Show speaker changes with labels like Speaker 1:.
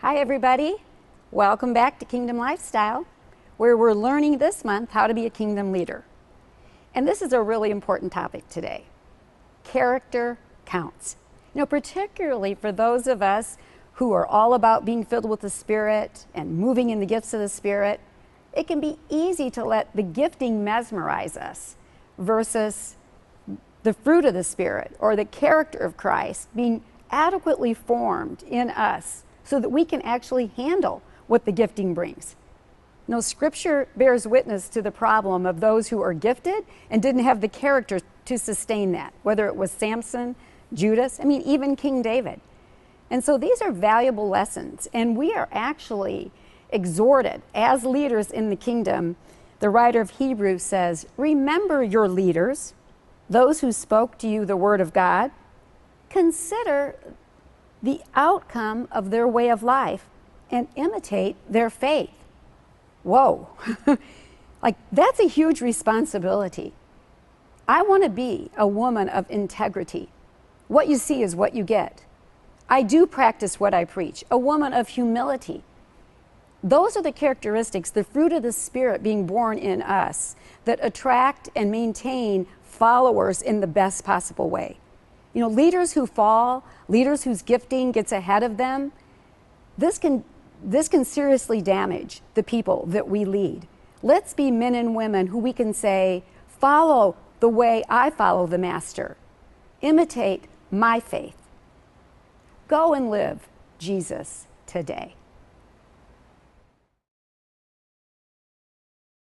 Speaker 1: Hi everybody, welcome back to Kingdom Lifestyle, where we're learning this month how to be a kingdom leader. And this is a really important topic today. Character counts. Particularly for those of us who are all about being filled with the Spirit and moving in the gifts of the Spirit, it can be easy to let the gifting mesmerize us versus the fruit of the Spirit or the character of Christ being adequately formed in us so that we can actually handle what the gifting brings. Scripture bears witness to the problem of those who are gifted and didn't have the character to sustain that, whether it was Samson, Judas, even King David. And so these are valuable lessons, and we are actually exhorted as leaders in the kingdom. The writer of Hebrews says, remember your leaders, those who spoke to you the word of God. Consider the outcome of their way of life and imitate their faith. Whoa, that's a huge responsibility. I want to be a woman of integrity. What you see is what you get. I do practice what I preach, a woman of humility. Those are the characteristics, the fruit of the Spirit being born in us, that attract and maintain followers in the best possible way. Leaders who fall, leaders whose gifting gets ahead of them, this can seriously damage the people that we lead. Let's be men and women who we can say, follow the way I follow the Master. Imitate my faith. Go and live Jesus today.